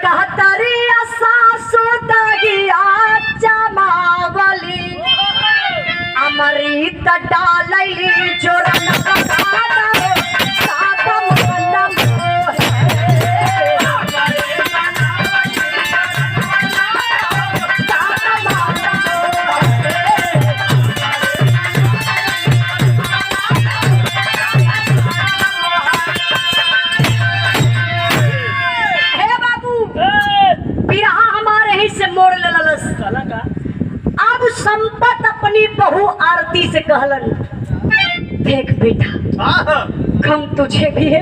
कहतरी सासु दगिया जमावली अमृत डालली जोरन अब संपत अपनी बहू आरती से कहलन, देख बेटा गम तुझे भी है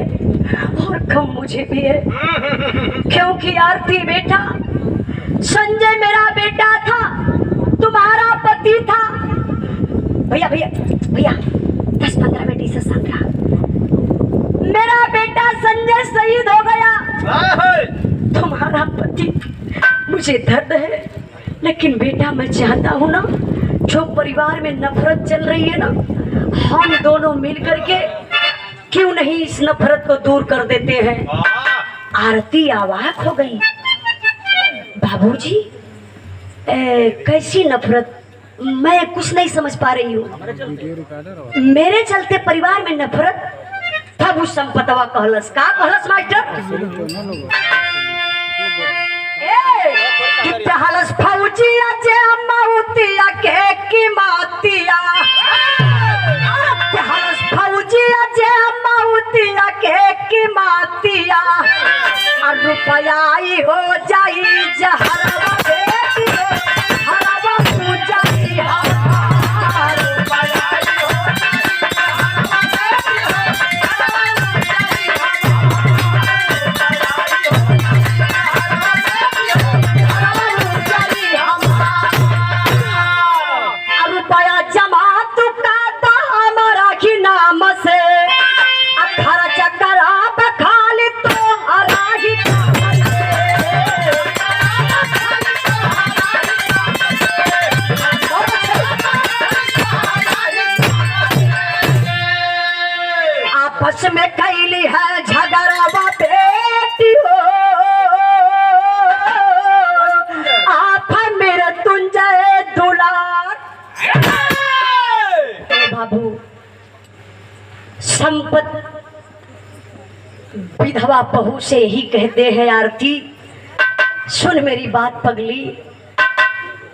और गम मुझे भी है, क्योंकि आरती बेटा संजय मेरा बेटा था, तुम्हारा पति था। भैया भैया भैया 10-15 मिनट से साथ रहा। मेरा बेटा संजय शहीद हो गया, तुम्हारा पति, मुझे दर्द है, लेकिन बेटा मैं चाहता हूँ ना, जो परिवार में नफरत चल रही है ना, हम दोनों मिल करके क्यों नहीं इस नफरत को दूर कर देते हैं। आरती अवाक हो गई, बाबूजी कैसी नफरत, मैं कुछ नहीं समझ पा रही हूँ। मेरे चलते परिवार में नफरत। तब उस संपतवा कहलस, का कहलस मास्टर? कहलस फौजिया जे मौतिया के की मातिया, कहलस फौजिया जे मौतिया के की मातिया, और रुपयाई हो जाई जहरवा बेटी हरवा पूजाई हार, रुपयाई हो आपस में कैली है झगड़ावा बेटी हो, आप मेरे तुंजय दुलार। बाबू संपत विधवा बहू से ही कहते हैं। आरती सुन मेरी बात पगली,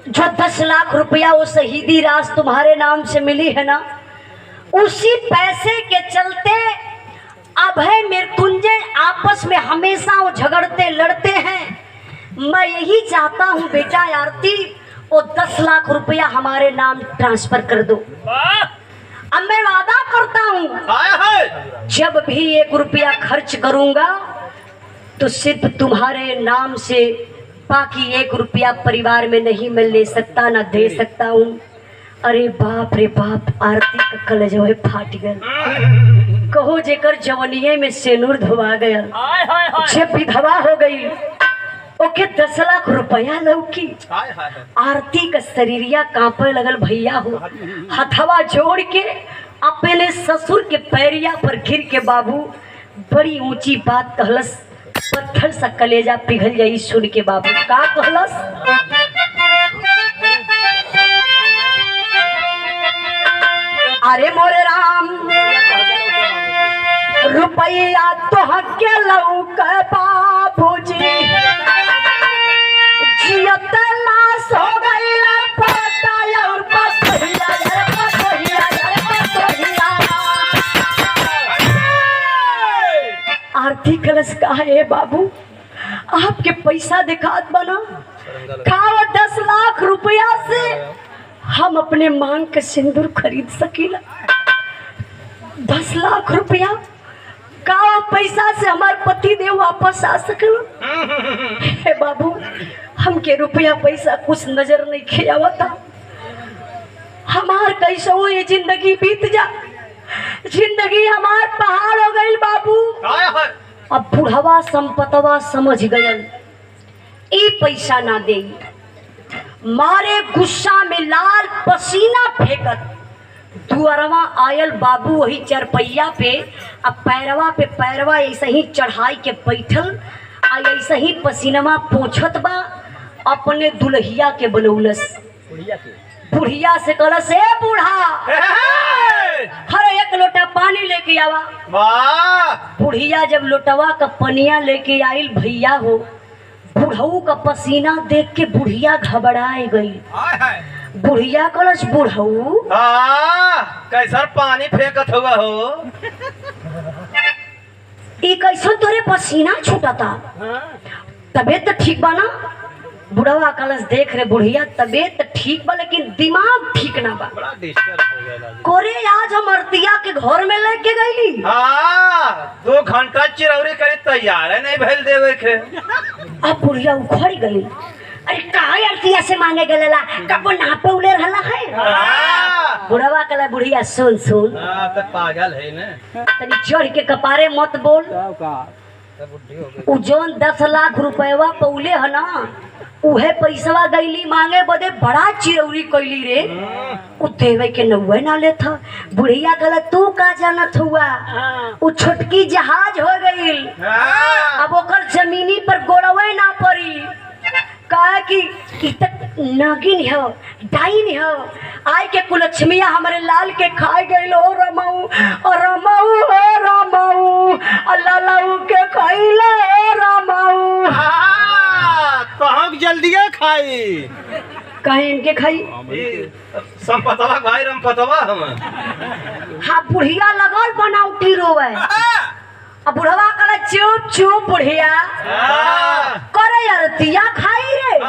जो 10 लाख रुपया वो शहीदी राज तुम्हारे नाम से मिली है ना, उसी पैसे के चलते अभय मृत्युंजय आपस में हमेशा वो झगड़ते लड़ते हैं। मैं यही चाहता हूँ बेटा आरती, वो 10 लाख रुपया हमारे नाम ट्रांसफर कर दो। अब मैं वादा करता हूँ जब भी 1 रुपया खर्च करूंगा तो सिर्फ तुम्हारे नाम से, बाकी 1 रुपया परिवार में नहीं मैं ले सकता ना दे सकता हूँ। अरे बाप रे बाप, आरती का कलेज है फाट गया। कहो जेकर जवनिये में सेनूर धोवा गया, जब विधवा हो गई ओके 10 लाख रुपया लौकी। आरती का शरीरिया कांपे लगल। भैया हो हथवा जोड़ के अपने ससुर के पैरिया पर गिर के बाबू बड़ी ऊंची बात कहलस, पत्थर सा कलेजा पिघल जाई सुन के। बाबू का कहलस? अरे मोरे राम रुपया तो हके लौक बाबूजी, जियत लाश हो गई पता और पतोहिया पतोहिया पतोहिया। आरती कलश का है बाबू, आपके पैसा दिखात बना का 10 लाख रुपया से हम अपने मांग के सिंदूर खरीद सकीला। 10 लाख रुपया का पैसा से हमार पति देव वापस आ सकला? हे बाबू हमके रुपया पैसा कुछ नजर नहीं खियावता। हमार कैसे हो ये जिंदगी बीत जा, जिंदगी हमार पहाड़ हो गई बाबू। अब बुढ़वा संपतवा समझ गयल ई पैसा ना दे, मारे गुस्सा में लाल पसीना फेंकत दुअरवा आयल बाबू वही चरपैया पे। अब पैरवा पे पैरवा ऐसे ही चढ़ाई के बैठल आ ऐसे ही पसीनमा पोछत बा अपने दुल्हिया के बनौलस। बुढ़िया से कहलस, ए बूढ़ा हर एक लोटा पानी लेके आवा। बुढ़िया जब लोटवा का पनिया लेके आइल भैया हो, बुढ़ऊ का पसीना देख के बुढ़िया घबराए गई। बुढ़िया कहलस, बुढ़ऊ कैसा पानी फेंकत हुआ हो? ई कैसन तोरे पसीना छूटता? तबीयत तो ठीक बा ना? बुढ़वा कलश देख रहे बुढ़िया तबीयत ठीक बा लेकिन दिमाग ठीक ना बा। कोरे आज हम अर्तिया के घर में लेके गईली। 2 घंटा चिरौरी करे तैयार है नहीं भेल देवे के। अब बुढ़िया उखड़ गई। अरे काहे अर्तिया से मांगे गलेला? कबो नापे उले रहला है? बुढ़वा कहला, बुढ़िया सुन सुन तो पागल है ना, तनी चढ़ के कपारे मत बोल। उ जोन 10 लाख रुपया पौले है ना, उहे पैसवा गईली मांगे बदे बड़ा चिरौरी कैली रे। उ देवे के नौवे ना लेत। बुढ़िया कहला, तू का जानत हुआ? उ छोटकी जहाज हो गईल। अब ओकर जमीनी पर गोड़वे ना पड़ी। कहा कि नागिन हो, डाइन हो, आय के कुलक्ष्मिया हमारे लाल के खाए गईल। हो रमाऊ और रमाऊ हो रमाऊ अल्लाह के खैले रमाऊ। कहाँ जल्दी खाई? कहीं इनके खाई संपतवा भाई रमपतवा हम। हाँ बुढ़िया लगल बनावटी रोवे। अब बुढ़वा कहला, चुप चुप बुढ़िया करे अर्तिया खाई रे।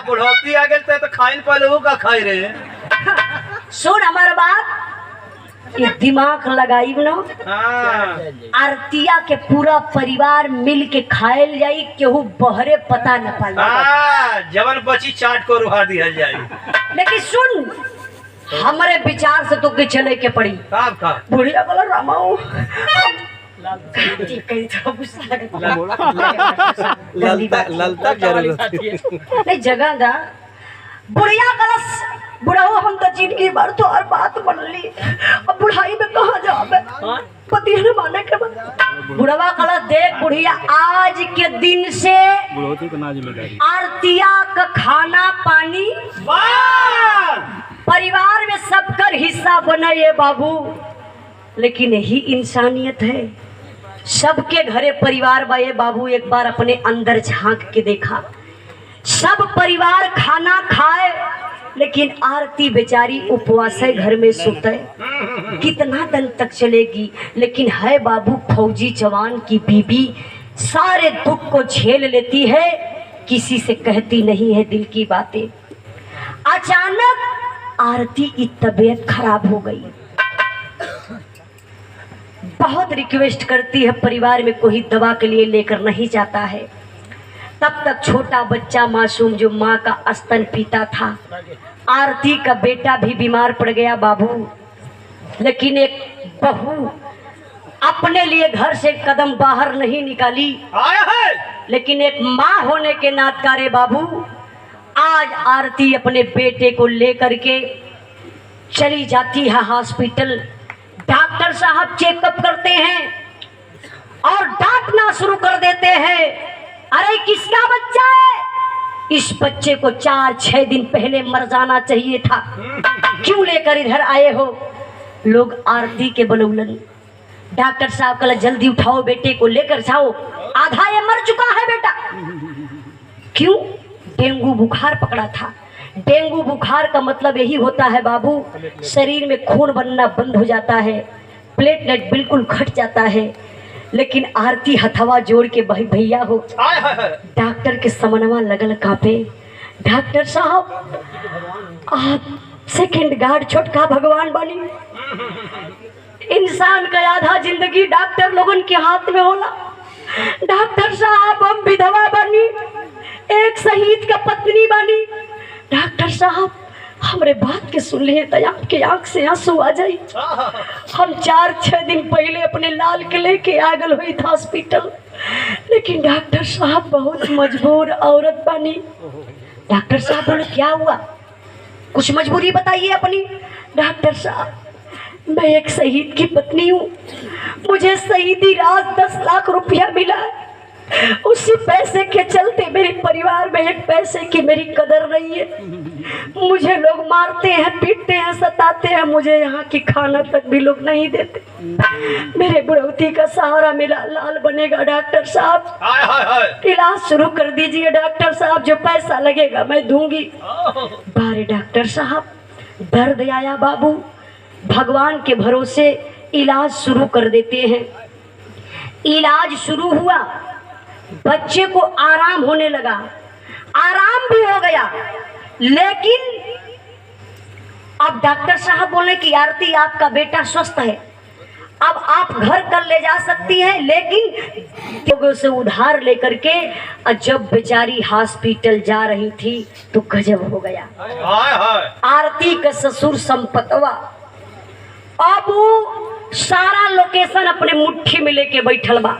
बुढ़ौती आ गई तो खाइन पहले का खाई रे। सुन हमार बात, ये दिमाग लगाई ना। आरतिया के पूरा परिवार मिल के खायल जाई, केहू बहरे पता न पाई। जवन बची चाट को रुहा दिया जाए। लेकिन सुन हमारे विचार से तो के चले के पड़ी। बुढ़िया बोला, रामाओ नहीं जगह दा। बुढ़िया कलश बुढ़ाओ हम तो जिंदगी भर तो और बात बन ली, अब बुढ़ाई में कहाँ जावे? पति ने माने के बाद बुढ़वा कलश, देख बुढ़िया आज के दिन से आरतिया का खाना पानी परिवार में सबकर हिस्सा बने ये बाबू। लेकिन यही इंसानियत है, सबके घरे परिवार बा ये बाबू। एक बार अपने अंदर झांक के देखा, सब परिवार खाना खाए लेकिन आरती बेचारी उपवास है, घर में सुते। कितना दिन तक चलेगी? लेकिन है बाबू फौजी जवान की बीबी, सारे दुख को झेल लेती है, किसी से कहती नहीं है दिल की बातें। अचानक आरती की तबीयत खराब हो गई। बहुत रिक्वेस्ट करती है, परिवार में कोई दवा के लिए लेकर नहीं जाता है। तब तक छोटा बच्चा मासूम जो माँ का स्तन पीता था, आरती का बेटा भी बीमार पड़ गया बाबू। लेकिन एक बहू अपने लिए घर से कदम बाहर नहीं निकाली। लेकिन एक माँ होने के नाते बाबू आज आरती अपने बेटे को लेकर के चली जाती है हॉस्पिटल। डॉक्टर साहब चेकअप करते हैं और डांटना शुरू कर देते हैं, अरे किसका बच्चा है? इस बच्चे को 4-6 दिन पहले मर जाना चाहिए था, क्यों लेकर इधर आए हो? लोग आरती के बनौलन। डॉक्टर साहब कल जल्दी उठाओ, बेटे को लेकर जाओ, आधा ये मर चुका है बेटा। क्यों? डेंगू बुखार पकड़ा था। डेंगू बुखार का मतलब यही होता है बाबू, शरीर में खून बनना बंद हो जाता है, प्लेटलेट बिल्कुल घट जाता है। लेकिन आरती हथवा जोड़ के भैया हो, डॉक्टर के समनवा लगल कापे। डॉक्टर साहब आप सेकंड गार्ड छोटका भगवान बनी। इंसान का आधा जिंदगी डॉक्टर लोगन के हाथ में होला। डॉक्टर साहब हम विधवा बनी, एक शहीद का पत्नी बनी। डॉक्टर साहब हमरे बात के सुन लिए तो आपके आंख से आंसू आ जाए। हम 4-6 दिन पहले अपने लाल के लेके आ गल हुई था हॉस्पिटल, लेकिन डॉक्टर साहब बहुत मजबूर औरत बनी। डॉक्टर साहब बोले क्या हुआ, कुछ मजबूरी बताइए अपनी। डॉक्टर साहब मैं एक शहीद की पत्नी हूँ, मुझे शहीदी राज 10 लाख रुपया मिला है। उसी पैसे के चलते मेरे परिवार में एक पैसे की मेरी कदर नहीं है। मुझे लोग मारते हैं, पीटते हैं, सताते हैं, मुझे यहाँ की खाना तक भी लोग नहीं देते। मेरे बुढ़ौती का सहारा मिला, लाल बनेगा डॉक्टर साहब, हाय हाय हाय। इलाज शुरू कर दीजिए डॉक्टर साहब, जो पैसा लगेगा मैं दूंगी। बारे डॉक्टर साहब, दर्द आया बाबू, भगवान के भरोसे इलाज शुरू कर देते हैं। इलाज शुरू हुआ, बच्चे को आराम होने लगा, आराम भी हो गया। लेकिन अब डॉक्टर साहब बोले कि आरती आपका बेटा स्वस्थ है, अब आप घर कर ले जा सकती हैं। लेकिन लोगों से उधार लेकर के जब बेचारी हॉस्पिटल जा रही थी तो गजब हो गया। हाय हाय। आरती का ससुर संपतवा अब वो सारा लोकेशन अपने मुट्ठी में लेके बैठल बा।